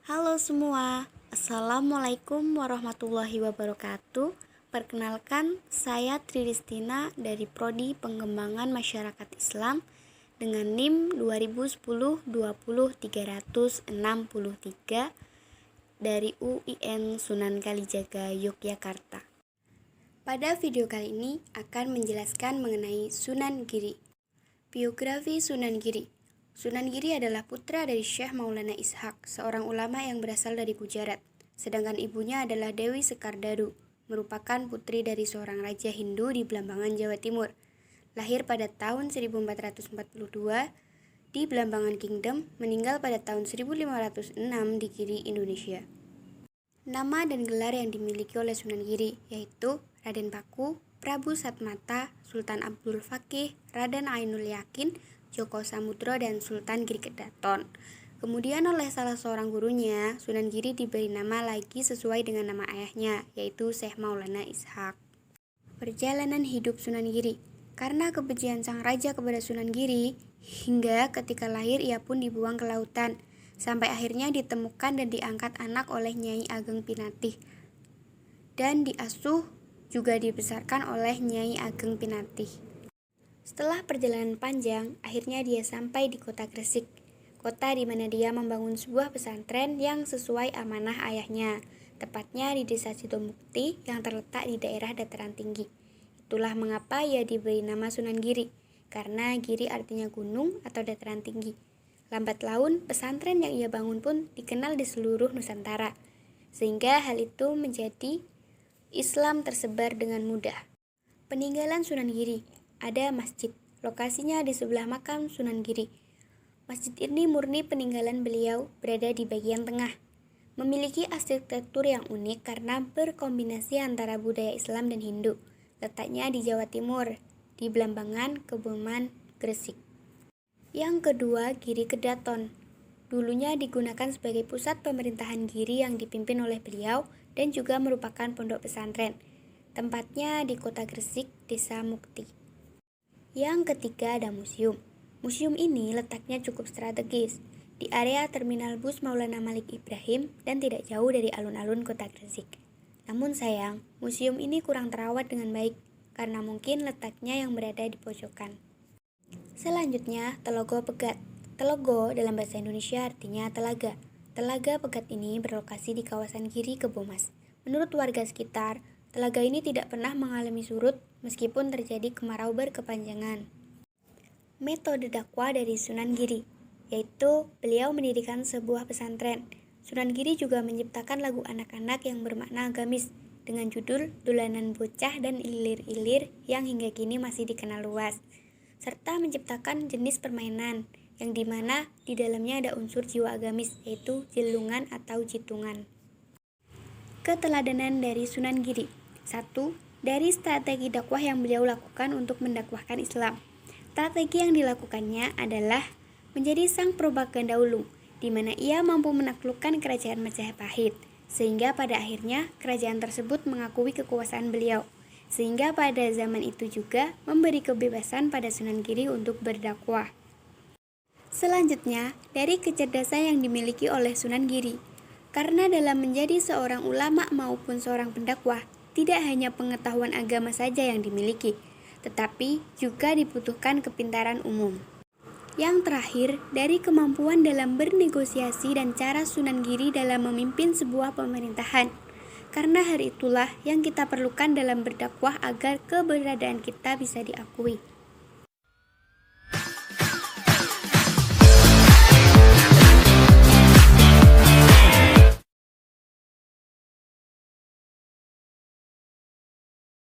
Halo semua, Assalamualaikum warahmatullahi wabarakatuh. Perkenalkan, saya Tristina dari Prodi Pengembangan Masyarakat Islam dengan NIM 2010-20-363 dari UIN Sunan Kalijaga, Yogyakarta. Pada video kali ini akan menjelaskan mengenai Sunan Giri. Biografi Sunan Giri. Sunan Giri adalah putra dari Syekh Maulana Ishaq, seorang ulama yang berasal dari Gujarat. Sedangkan ibunya adalah Dewi Sekardaru, merupakan putri dari seorang raja Hindu di Blambangan, Jawa Timur. Lahir pada tahun 1442 di Blambangan Kingdom, meninggal pada tahun 1506 di Giri, Indonesia. Nama dan gelar yang dimiliki oleh Sunan Giri yaitu Raden Paku, Prabu Satmata, Sultan Abdul Fakih, Raden Ainul Yakin, Joko Samudro, dan Sultan Giri Kedaton. Kemudian oleh salah seorang gurunya, Sunan Giri diberi nama lagi sesuai dengan nama ayahnya, yaitu Syekh Maulana Ishaq. Perjalanan hidup Sunan Giri. Karena kebencian sang raja kepada Sunan Giri, hingga ketika lahir ia pun dibuang ke lautan, sampai akhirnya ditemukan dan diangkat anak oleh Nyai Ageng Pinatih, dan diasuh juga dibesarkan oleh Nyai Ageng Pinatih. Setelah perjalanan panjang, akhirnya dia sampai di kota Gresik, kota di mana dia membangun sebuah pesantren yang sesuai amanah ayahnya, tepatnya di desa Sidomukti yang terletak di daerah dataran tinggi. Itulah mengapa ia diberi nama Sunan Giri, karena Giri artinya gunung atau dataran tinggi. Lambat laun, pesantren yang ia bangun pun dikenal di seluruh Nusantara, sehingga hal itu menjadi Islam tersebar dengan mudah. Peninggalan Sunan Giri. Ada masjid, lokasinya di sebelah makam Sunan Giri. Masjid ini murni peninggalan beliau, berada di bagian tengah. Memiliki arsitektur yang unik karena berkombinasi antara budaya Islam dan Hindu. Letaknya di Jawa Timur, di Blambangan, Kebumen, Gresik. Yang kedua, Giri Kedaton. Dulunya digunakan sebagai pusat pemerintahan Giri yang dipimpin oleh beliau dan juga merupakan pondok pesantren. Tempatnya di kota Gresik, Desa Mukti. Yang ketiga ada museum. Museum ini letaknya cukup strategis di area terminal bus Maulana Malik Ibrahim dan tidak jauh dari alun-alun kota Gresik. Namun sayang, museum ini kurang terawat dengan baik karena mungkin letaknya yang berada di pojokan. Selanjutnya, Telogo Pegat. Telogo dalam bahasa Indonesia artinya telaga. Telaga Pegat ini berlokasi di kawasan Giri Kebomas. Menurut warga sekitar, telaga ini tidak pernah mengalami surut meskipun terjadi kemarau berkepanjangan. Metode dakwah dari Sunan Giri, yaitu beliau mendirikan sebuah pesantren. Sunan Giri juga menciptakan lagu anak-anak yang bermakna agamis dengan judul Dolanan Bocah dan Ilir-Ilir yang hingga kini masih dikenal luas, serta menciptakan jenis permainan yang dimana di dalamnya ada unsur jiwa agamis, yaitu jelungan atau jitungan. Keteladanan dari Sunan Giri. 1. Dari strategi dakwah yang beliau lakukan untuk mendakwahkan Islam. Strategi yang dilakukannya adalah menjadi sang propaganda ulung, di mana ia mampu menaklukkan kerajaan Majapahit, sehingga pada akhirnya kerajaan tersebut mengakui kekuasaan beliau, sehingga pada zaman itu juga memberi kebebasan pada Sunan Giri untuk berdakwah. Selanjutnya, dari kecerdasan yang dimiliki oleh Sunan Giri. Karena dalam menjadi seorang ulama maupun seorang pendakwah, tidak hanya pengetahuan agama saja yang dimiliki, tetapi juga dibutuhkan kepintaran umum. Yang terakhir, dari kemampuan dalam bernegosiasi dan cara Sunan Giri dalam memimpin sebuah pemerintahan. Karena hal itulah yang kita perlukan dalam berdakwah agar keberadaan kita bisa diakui.